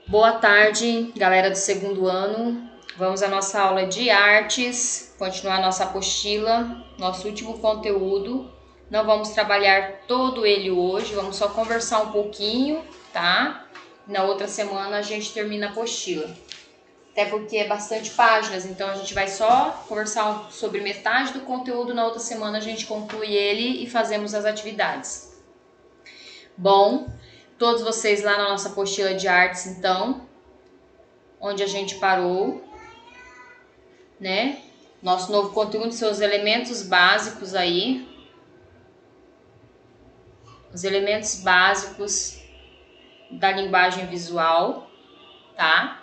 Boa tarde, galera do segundo ano. Vamos à nossa aula de artes, continuar nossa apostila, nosso último conteúdo. Não vamos trabalhar todo ele hoje, vamos só conversar um pouquinho, tá? Na outra semana a gente termina a apostila. Até porque é bastante páginas, então a gente vai só conversar sobre metade do conteúdo, na outra semana a gente conclui ele e fazemos as atividades. Bom, todos vocês lá na nossa apostila de artes, então, onde a gente parou, né? Nosso novo conteúdo, seus elementos básicos aí. Os elementos básicos da linguagem visual, tá?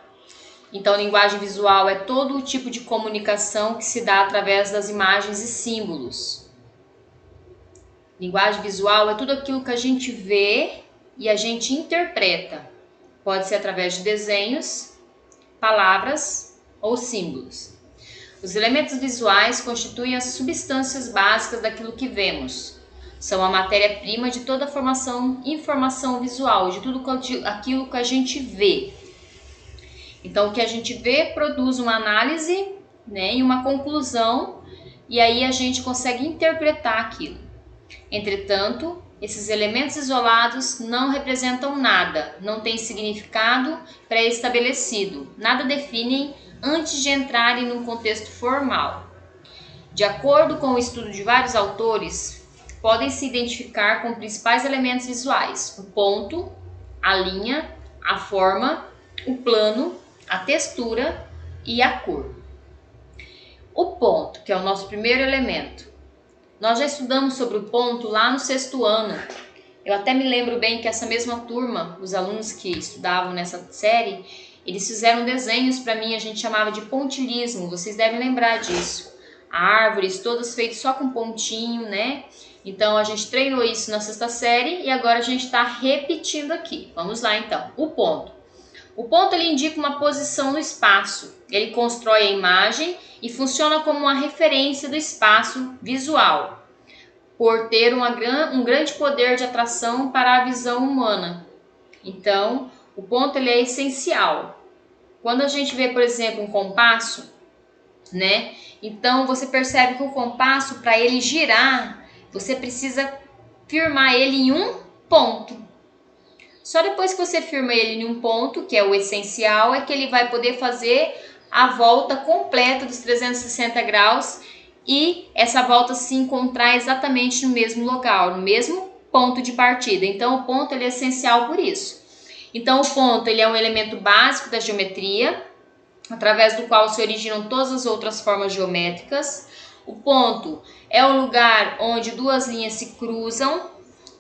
Então, linguagem visual é todo o tipo de comunicação que se dá através das imagens e símbolos. Linguagem visual é tudo aquilo que a gente vê e a gente interpreta. Pode ser através de desenhos, palavras ou símbolos. Os elementos visuais constituem as substâncias básicas daquilo que vemos. São a matéria-prima de toda a informação visual, de tudo aquilo que a gente vê. Então, o que a gente vê produz uma análise, né, e uma conclusão, e aí a gente consegue interpretar aquilo. Entretanto, esses elementos isolados não representam nada, não têm significado pré-estabelecido, nada definem antes de entrarem num contexto formal. De acordo com o estudo de vários autores, podem se identificar com principais elementos visuais: o ponto, a linha, a forma, o plano, a textura e a cor. O ponto, que é o nosso primeiro elemento. Nós já estudamos sobre o ponto lá no sexto ano. Eu até me lembro bem que essa mesma turma, os alunos que estudavam nessa série, eles fizeram desenhos para mim, a gente chamava de pontilhismo, vocês devem lembrar disso. Árvores todas feitas só com pontinho, né? Então a gente treinou isso na sexta série e agora a gente está repetindo aqui. Vamos lá então, o ponto. O ponto ele indica uma posição no espaço, ele constrói a imagem e funciona como uma referência do espaço visual, por ter um grande poder de atração para a visão humana. Então, o ponto ele é essencial. Quando a gente vê, por exemplo, um compasso, né? Então, você percebe que o compasso, para ele girar, você precisa firmar ele em um ponto. Só depois que você firma ele em um ponto, que é o essencial, é que ele vai poder fazer a volta completa dos 360 graus e essa volta se encontrar exatamente no mesmo local, no mesmo ponto de partida. Então, o ponto ele é essencial por isso. Então, o ponto ele é um elemento básico da geometria, através do qual se originam todas as outras formas geométricas. O ponto é o lugar onde duas linhas se cruzam.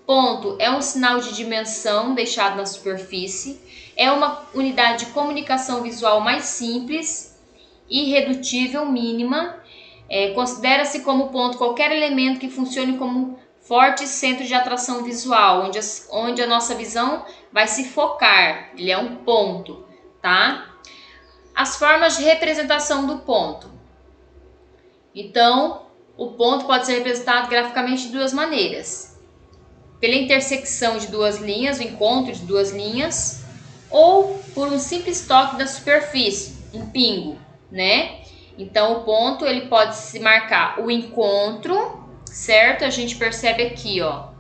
Ponto é um sinal de dimensão deixado na superfície, é uma unidade de comunicação visual mais simples, irredutível, mínima. Considera-se como ponto qualquer elemento que funcione como forte centro de atração visual, onde a nossa visão vai se focar. Ele é um ponto, tá? As formas de representação do ponto. Então, o ponto pode ser representado graficamente de duas maneiras: pela intersecção de duas linhas, o encontro de duas linhas, ou por um simples toque da superfície, um pingo, né? Então, o ponto ele pode se marcar o encontro, certo? A gente percebe aqui, ó,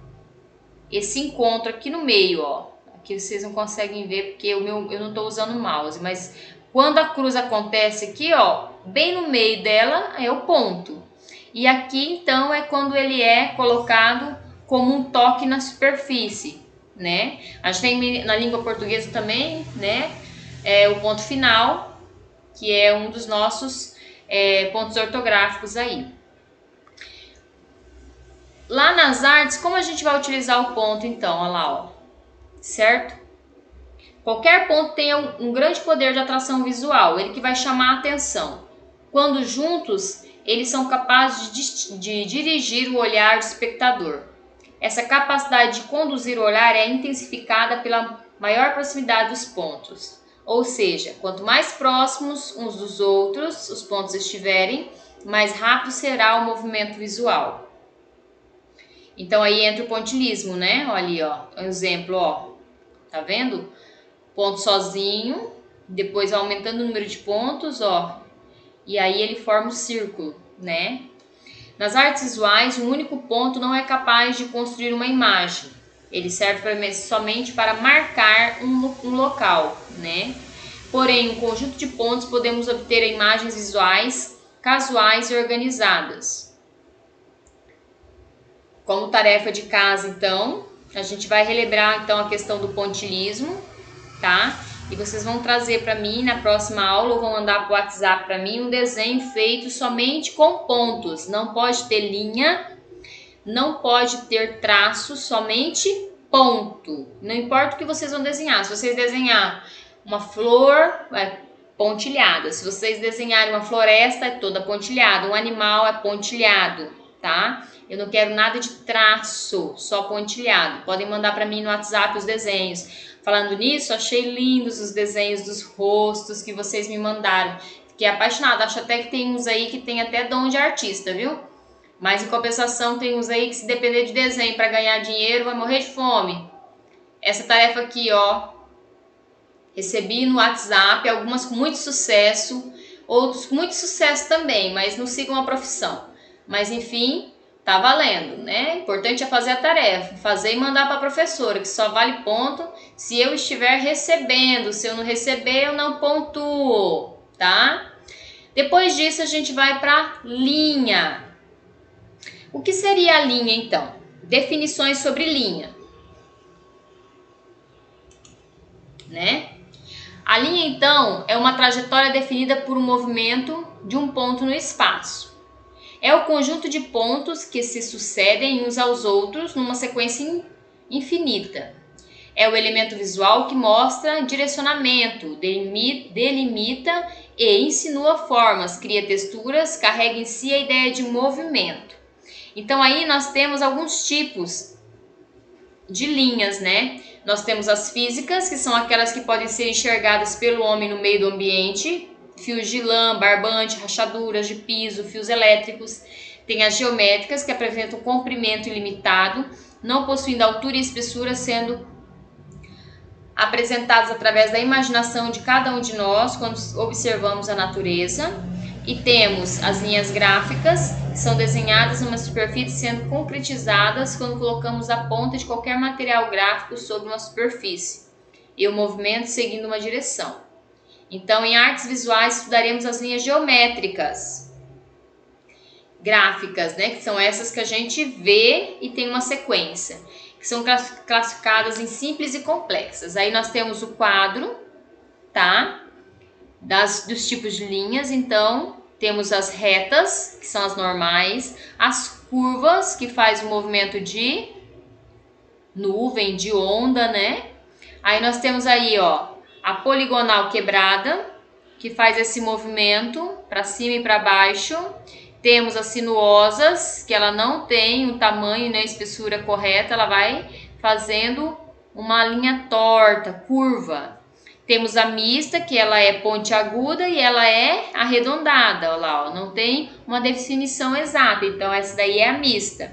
esse encontro aqui no meio, ó. Aqui vocês não conseguem ver porque eu não estou usando o mouse, mas quando a cruz acontece aqui, ó, bem no meio dela é o ponto. E aqui, então, é quando ele é colocado como um toque na superfície, né? A gente tem na língua portuguesa também, né? O ponto final, que é um dos nossos pontos ortográficos aí. Lá nas artes, como a gente vai utilizar o ponto, então? Olha lá, ó. Certo? Qualquer ponto tem um grande poder de atração visual, ele que vai chamar a atenção. Quando juntos, eles são capazes de dirigir o olhar do espectador. Essa capacidade de conduzir o olhar é intensificada pela maior proximidade dos pontos. Ou seja, quanto mais próximos uns dos outros os pontos estiverem, mais rápido será o movimento visual. Então aí entra o pontilhismo, né? Olha ali, ó, um exemplo, ó. Tá vendo? ponto sozinho, depois aumentando o número de pontos, ó, e aí ele forma o círculo, né? Nas artes visuais, um único ponto não é capaz de construir uma imagem. Ele serve somente para marcar um local, né? Porém, um conjunto de pontos podemos obter imagens visuais casuais e organizadas. Como tarefa de casa, então, a gente vai relembrar então a questão do pontilhismo, tá? E vocês vão trazer para mim na próxima aula, ou vão mandar para o WhatsApp para mim um desenho feito somente com pontos. Não pode ter linha, não pode ter traço, somente ponto. Não importa o que vocês vão desenhar. Se vocês desenhar uma flor, é pontilhada. Se vocês desenharem uma floresta, é toda pontilhada. Um animal é pontilhado, tá? Eu não quero nada de traço, só pontilhado. Podem mandar para mim no WhatsApp os desenhos. Falando nisso, achei lindos os desenhos dos rostos que vocês me mandaram. Fiquei apaixonada. Acho até que tem uns aí que tem até dom de artista, viu? Mas em compensação tem uns aí que, se depender de desenho para ganhar dinheiro, vai morrer de fome. Essa tarefa aqui, ó, recebi no WhatsApp, algumas com muito sucesso, outros com muito sucesso também, mas não sigam a profissão. Mas enfim, tá valendo, né? Importante é fazer a tarefa, fazer e mandar para a professora, que só vale ponto se eu estiver recebendo. Se eu não receber, eu não pontuo, tá? Depois disso, a gente vai para linha. O que seria a linha, então? Definições sobre linha, né? A linha, então, é uma trajetória definida por um movimento de um ponto no espaço. É o conjunto de pontos que se sucedem uns aos outros numa sequência infinita. É o elemento visual que mostra direcionamento, delimita e insinua formas, cria texturas, carrega em si a ideia de movimento. Então aí nós temos alguns tipos de linhas, né? Nós temos as físicas, que são aquelas que podem ser enxergadas pelo homem no meio do ambiente, fios de lã, barbante, rachaduras de piso, fios elétricos. Tem as geométricas, que apresentam comprimento ilimitado, não possuindo altura e espessura, sendo apresentadas através da imaginação de cada um de nós quando observamos a natureza. E temos as linhas gráficas, que são desenhadas numa superfície sendo concretizadas quando colocamos a ponta de qualquer material gráfico sobre uma superfície e o movimento seguindo uma direção. Então, em artes visuais, estudaremos as linhas geométricas, gráficas, né, que são essas que a gente vê e tem uma sequência, que são classificadas em simples e complexas. Aí nós temos o quadro, tá? Dos tipos de linhas. Então, temos as retas, que são as normais, as curvas, que faz o movimento de nuvem, de onda, né? Aí nós temos aí, ó, a poligonal quebrada, que faz esse movimento para cima e para baixo. Temos as sinuosas, que ela não tem o tamanho nem a espessura correta, ela vai fazendo uma linha torta, curva. Temos a mista, que ela é pontiaguda e ela é arredondada, olha lá, ó, não tem uma definição exata, então essa daí é a mista.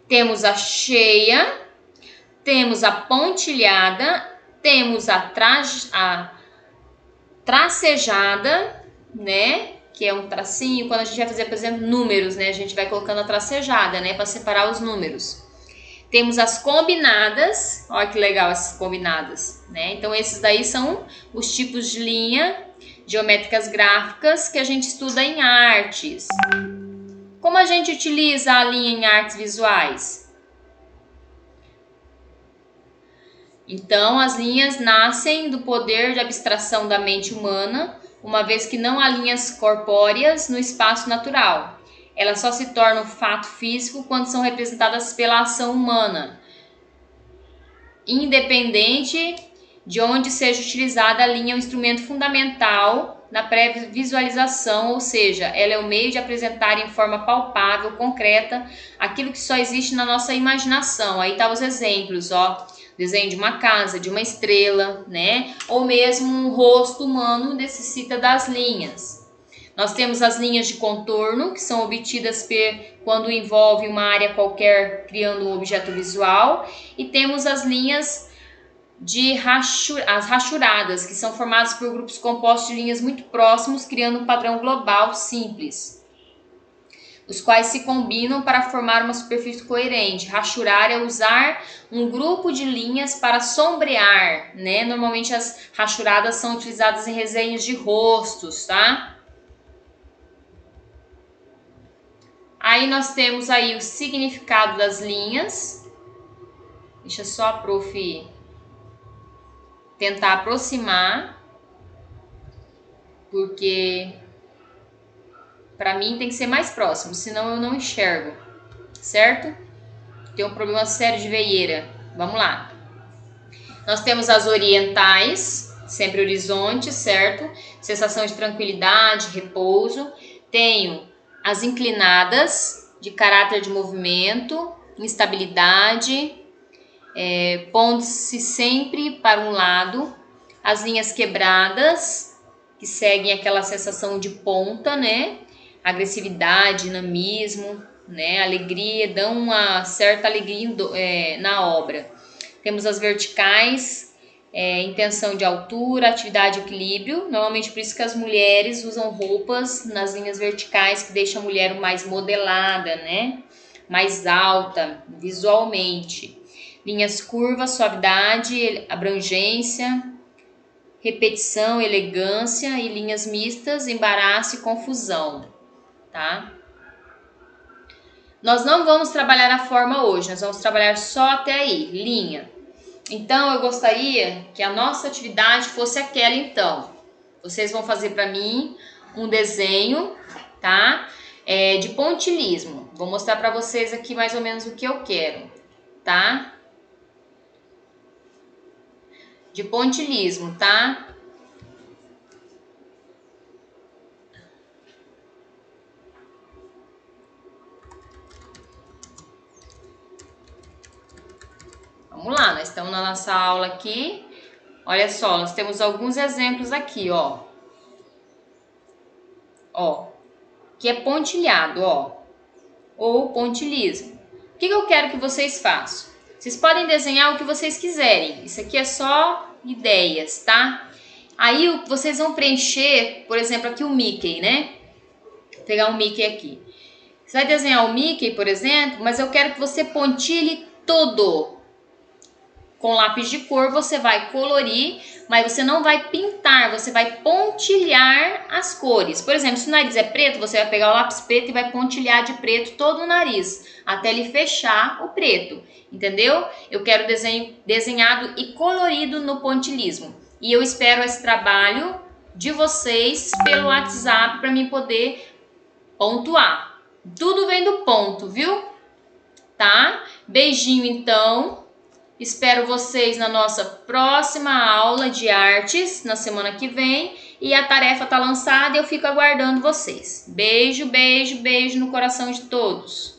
Temos a cheia, temos a pontilhada, temos a tracejada, né, que é um tracinho. Quando a gente vai fazer, por exemplo, números, né, a gente vai colocando a tracejada, né, para separar os números. Temos as combinadas, olha que legal essas combinadas, né? Então esses daí são os tipos de linha geométricas gráficas que a gente estuda em artes. Como a gente utiliza a linha em artes visuais? Então as linhas nascem do poder de abstração da mente humana, uma vez que não há linhas corpóreas no espaço natural. Elas só se tornam fato físico quando são representadas pela ação humana, independente de onde seja utilizada. A linha é um instrumento fundamental na pré-visualização, ou seja, ela é o meio de apresentar em forma palpável, concreta, aquilo que só existe na nossa imaginação. Aí tá os exemplos, ó, desenho de uma casa, de uma estrela, né? Ou mesmo um rosto humano necessita das linhas. Nós temos as linhas de contorno, que são obtidas quando envolve uma área qualquer criando um objeto visual. E temos as linhas as rachuradas, que são formadas por grupos compostos de linhas muito próximos, criando um padrão global simples, os quais se combinam para formar uma superfície coerente. Rachurar é usar um grupo de linhas para sombrear, né? Normalmente as rachuradas são utilizadas em desenhos de rostos, tá? Aí nós temos aí o significado das linhas. Deixa só a prof tentar aproximar, porque para mim tem que ser mais próximo, senão eu não enxergo, certo? Tem um problema sério de veieira. Vamos lá. Nós temos as orientais, sempre horizonte, certo? Sensação de tranquilidade, repouso. Tenho as inclinadas, de caráter de movimento, instabilidade, pondo-se sempre para um lado. As linhas quebradas, que seguem aquela sensação de ponta, né? Agressividade, dinamismo, né? Alegria, dão uma certa alegria na obra. Temos as verticais, intenção de altura, atividade e equilíbrio. Normalmente por isso que as mulheres usam roupas nas linhas verticais, que deixa a mulher mais modelada, né? Mais alta visualmente. Linhas curvas, suavidade, abrangência, repetição, elegância, e linhas mistas, embaraço e confusão, tá? Nós não vamos trabalhar a forma hoje, nós vamos trabalhar só até aí, linha. Então, eu gostaria que a nossa atividade fosse aquela, então. Vocês vão fazer para mim um desenho, tá? De pontilhismo. Vou mostrar para vocês aqui mais ou menos o que eu quero, tá? De pontilhismo, tá? Vamos lá, nós estamos na nossa aula aqui. Olha só, nós temos alguns exemplos aqui, ó. Ó, que é pontilhado, ó. Ou pontilhismo. O que eu quero que vocês façam? Vocês podem desenhar o que vocês quiserem. Isso aqui é só ideias, tá? Aí vocês vão preencher, por exemplo, aqui o Mickey, né? Vou pegar o Mickey aqui. Você vai desenhar o Mickey, por exemplo, mas eu quero que você pontilhe todo. Com lápis de cor você vai colorir, mas você não vai pintar, você vai pontilhar as cores. Por exemplo, se o nariz é preto, você vai pegar o lápis preto e vai pontilhar de preto todo o nariz, até ele fechar o preto, entendeu? Eu quero desenho desenhado e colorido no pontilhismo. E eu espero esse trabalho de vocês pelo WhatsApp para mim poder pontuar. Tudo vem do ponto, viu? Tá? Beijinho, então. Espero vocês na nossa próxima aula de artes, na semana que vem. E a tarefa está lançada e eu fico aguardando vocês. Beijo, beijo, beijo no coração de todos.